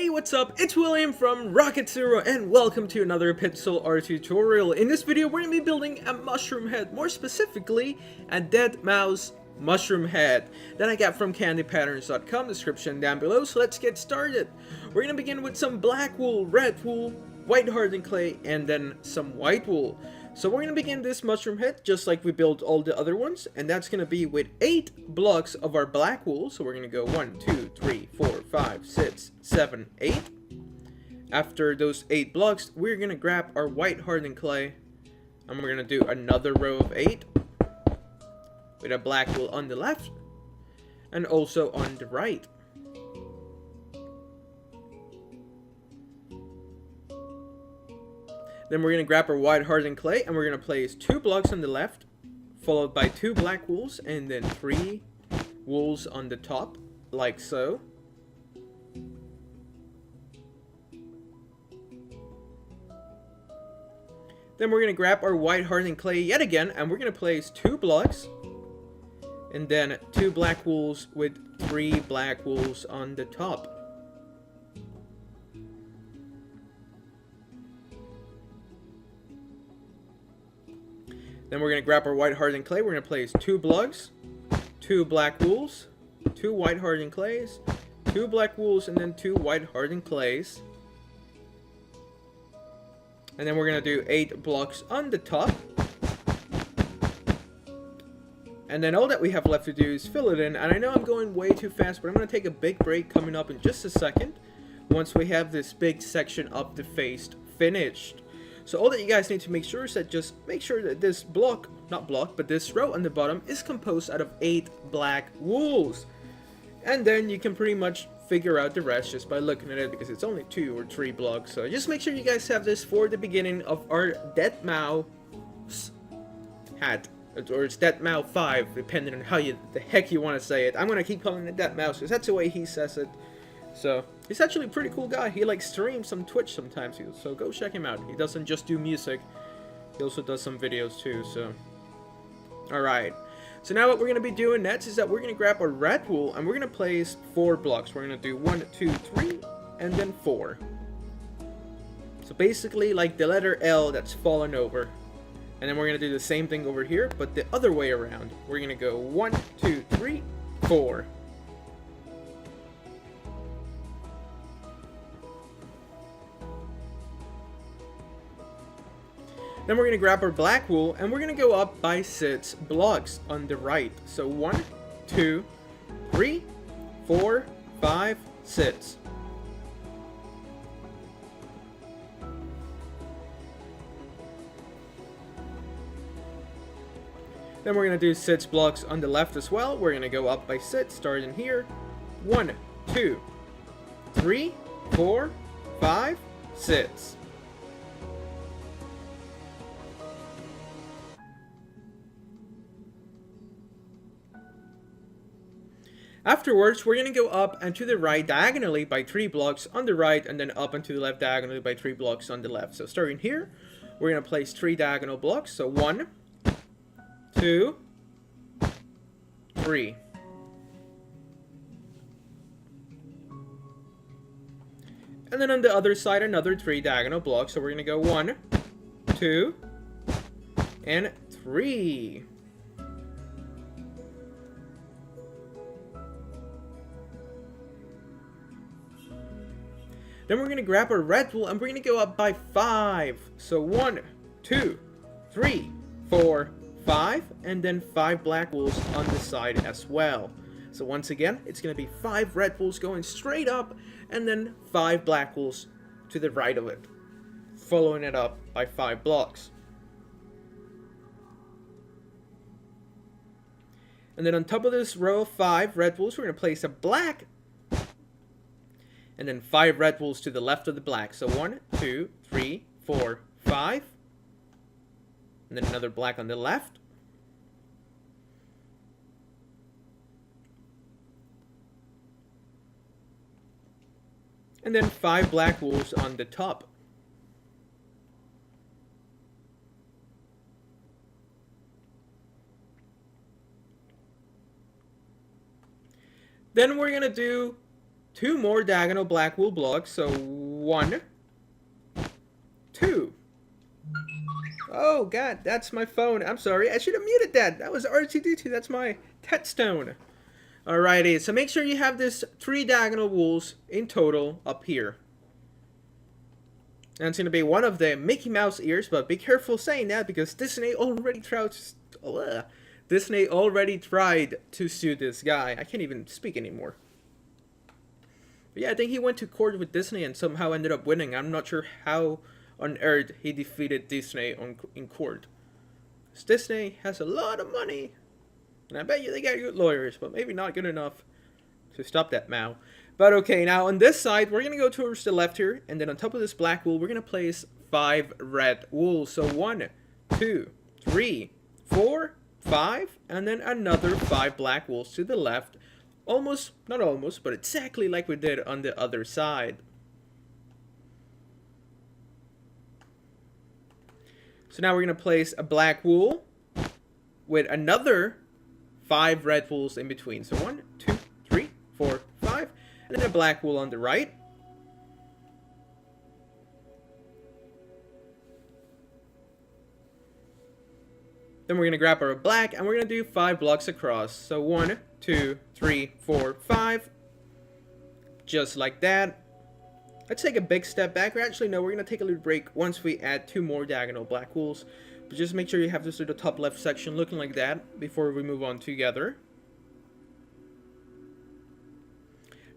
Hey, what's up? It's William from Rocket Zero, and welcome to another pixel art tutorial. In this video, we're going to be building a mushroom head, more specifically, a Deadmau5 mushroom head that I got from candypatterns.com, description down below, so let's get started. We're going to begin with some black wool, red wool, white hardened clay, and then some white wool. So we're going to begin this mushroom head just like we built all the other ones, and that's going to be with 8 blocks of our black wool. So we're going to go 1, 2, 3, 4, 5, 6, 7, 8. After those 8 blocks, we're going to grab our white hardened clay, and we're going to do another row of 8 with a black wool on the left and also on the right. Then we're going to grab our white hardened clay and we're going to place 2 blocks on the left, followed by 2 black wools, and then 3 wools on the top, like so. Then we're going to grab our white hardened clay yet again, and we're going to place 2 blocks, and then 2 black wools with 3 black wools on the top. Then we're going to grab our white hardened clay. We're going to place 2 blocks, 2 black wools, 2 white hardened clays, 2 black wools, and then 2 white hardened clays. And then we're going to do 8 blocks on the top. And then all that we have left to do is fill it in. And I know I'm going way too fast, but I'm going to take a big break coming up in just a second once we have this big section of the face finished. So all that you guys need to make sure is that just make sure that this this row on the bottom is composed out of 8 black wools. And then you can pretty much figure out the rest just by looking at it, because it's only 2 or 3 blocks. So just make sure you guys have this for the beginning of our Deadmau5 hat. Or it's Deadmau5, depending on how the heck you want to say it. I'm going to keep calling it Deadmau5 because that's the way he says it. So, he's actually a pretty cool guy. He like streams on Twitch sometimes, so go check him out. He doesn't just do music, he also does some videos too, so. Alright, so now what we're going to be doing next is that we're going to grab our red wool and we're going to place 4 blocks. We're going to do 1, 2, 3, and then 4. So basically like the letter L that's fallen over. And then we're going to do the same thing over here, but the other way around. We're going to go 1, 2, 3, 4. Then we're going to grab our black wool and we're going to go up by 6 blocks on the right. So 1, 2, 3, 4, 5, 6. Then we're going to do 6 blocks on the left as well. We're going to go up by 6, starting here. 1, 2, 3, 4, 5, 6. Afterwards, we're going to go up and to the right diagonally by 3 blocks on the right, and then up and to the left diagonally by 3 blocks on the left. So starting here, we're going to place 3 diagonal blocks. So 1, 2, 3. And then on the other side, another 3 diagonal blocks. So we're going to go 1, 2, and 3. Then we're going to grab our red wool and we're going to go up by 5. So 1, 2, 3, 4, 5, and then 5 black wools on the side as well. So once again, it's going to be 5 red wools going straight up, and then 5 black wools to the right of it, following it up by 5 blocks. And then on top of this row of 5 red wools, we're going to place a black, and then 5 red wools to the left of the black. So 1, 2, 3, 4, 5. And then another black on the left. And then 5 black wools on the top. Then we're going to do 2 more diagonal black wool blocks. So 1, 2. Oh god, that's my phone. I'm sorry. I should have muted that. That was R2D2. That's my Tetstone. Alrighty, so make sure you have this 3 diagonal wools in total up here. And it's going to be one of the Mickey Mouse ears, but be careful saying that because Disney already tried to sue this guy. I can't even speak anymore. But yeah, I think he went to court with Disney and somehow ended up winning. I'm not sure how on earth he defeated Disney in court. Because Disney has a lot of money. And I bet you they got good lawyers, but maybe not good enough to stop that Mao. But okay, now on this side, we're going to go towards the left here. And then on top of this black wool, we're going to place 5 red wool. So 1, 2, 3, 4, 5. And then another 5 black wools to the left. Almost, not almost, but exactly like we did on the other side. So now we're going to place a black wool with another 5 red wools in between. So 1, 2, 3, 4, 5. And then a black wool on the right. Then we're going to grab our black and we're going to do 5 blocks across. So 1, 2, 3, 4, 5. Just like that. Let's take a big step back. Actually, no, we're going to take a little break once we add 2 more diagonal black wools. But just make sure you have this little top left section looking like that before we move on together.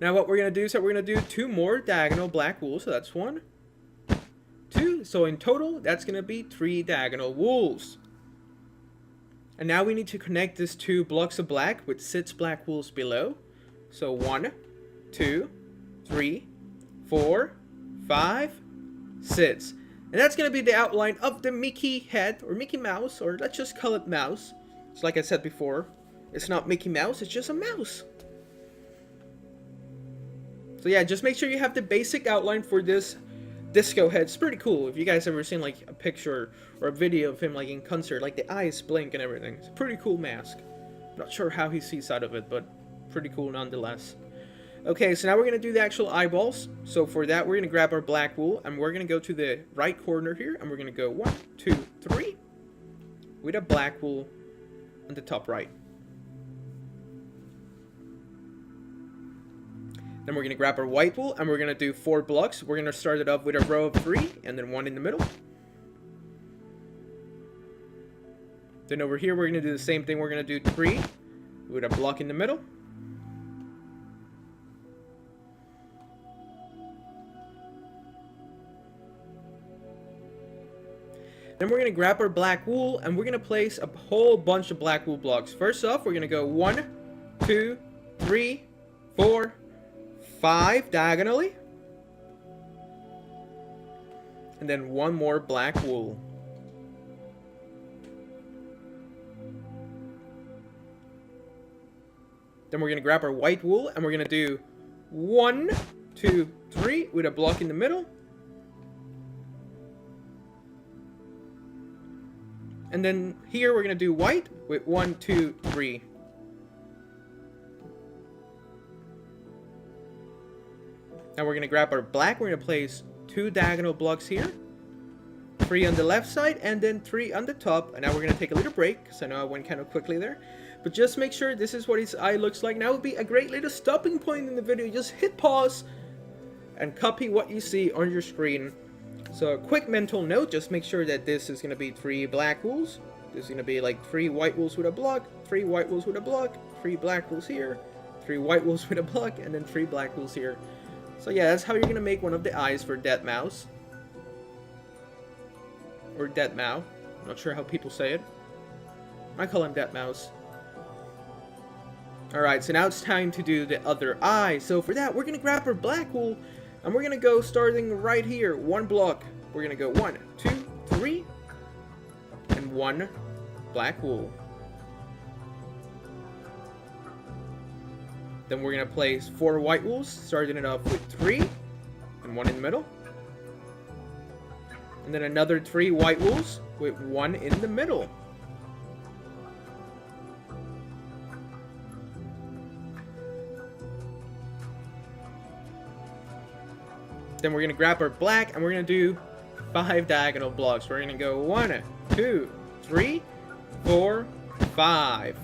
Now what we're going to do is that we're going to do 2 more diagonal black wools. So that's 1, 2. So in total, that's going to be 3 diagonal wools. And now we need to connect these 2 blocks of black with 6 black wools below. So 1, 2, 3, 4, 5, 6. And that's going to be the outline of the Mickey head, or Mickey Mouse, or let's just call it Mouse. So like I said before, it's not Mickey Mouse, it's just a mouse. So yeah, just make sure you have the basic outline for this disco head. It's pretty cool. If you guys ever seen like a picture or a video of him like in concert, like the eyes blink and everything. It's a pretty cool mask. Not sure how he sees out of it, but pretty cool nonetheless. Okay, so now we're going to do the actual eyeballs. So for that, we're going to grab our black wool, and we're going to go to the right corner here, and we're going to go 1, 2, 3, with a black wool on the top right. Then we're going to grab our white wool, and we're going to do 4 blocks. We're going to start it off with a row of 3, and then 1 in the middle. Then over here, we're going to do the same thing. We're going to do 3 with a block in the middle. Then we're going to grab our black wool and we're going to place a whole bunch of black wool blocks. First off, we're going to go 1, 2, 3, 4, 5 diagonally. And then 1 more black wool. Then we're going to grab our white wool and we're going to do 1, 2, 3 with a block in the middle. And then here we're going to do white with 1, 2, 3. Now we're going to grab our black. We're going to place 2 diagonal blocks here. 3 on the left side and then 3 on the top. And now we're going to take a little break because I know I went kind of quickly there. But just make sure this is what his eye looks like. Now would be a great little stopping point in the video. Just hit pause and copy what you see on your screen. So a quick mental note, just make sure that this is going to be 3 black wools. This is going to be like 3 white wools with a block, 3 white wools with a block, 3 black wools here, 3 white wools with a block, and then 3 black wools here. So yeah, that's how you're going to make one of the eyes for Deadmau5. Or Deadmau5. Not sure how people say it. I call him Deadmau5. Alright, so now it's time to do the other eye. So for that, we're going to grab our black wool. And we're going to go starting right here. 1 block. We're going to go 1, 2, 3. And 1 black wool. Then we're going to place 4 white wools. Starting it off with 3. And 1 in the middle. And then another 3 white wools with 1 in the middle. Then we're going to grab our black and we're going to do 5 diagonal blocks. We're going to go 1, 2, 3, 4, 5.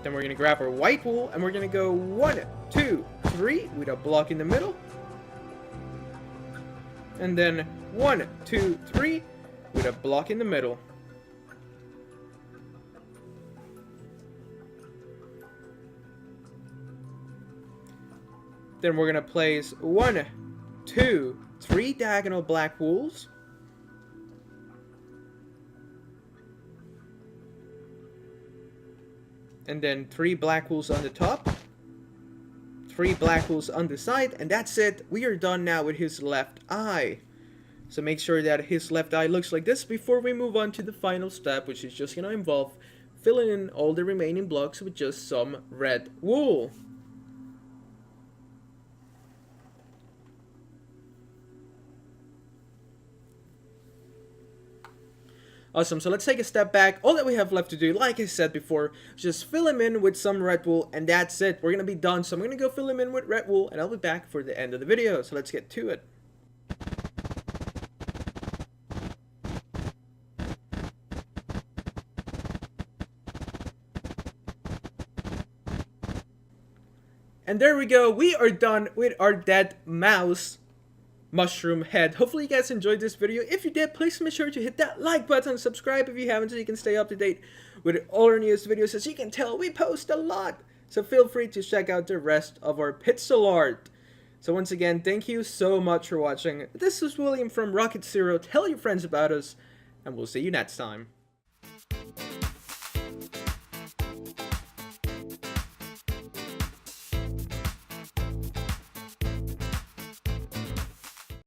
Then we're going to grab our white wool and we're going to go 1, 2, 3 with a block in the middle. And then 1, 2, 3 with a block in the middle. Then we're going to place 1, 2, 3 diagonal black wools. And then 3 black wools on the top. 3 black wools on the side. And that's it. We are done now with his left eye. So make sure that his left eye looks like this before we move on to the final step, which is just going to involve filling in all the remaining blocks with just some red wool. Awesome, so let's take a step back. All that we have left to do, like I said before, just fill him in with some red wool, and that's it. We're going to be done, so I'm going to go fill him in with red wool, and I'll be back for the end of the video. So let's get to it. And there we go, we are done with our Deadmau5 mushroom head. Hopefully you guys enjoyed this video. If you did, please make sure to hit that like button, subscribe if you haven't, so you can stay up to date with all our newest videos. As you can tell, we post a lot, so feel free to check out the rest of our pixel art. So once again, thank you so much for watching. This is William from Rocket Zero. Tell your friends about us, and we'll see you next time.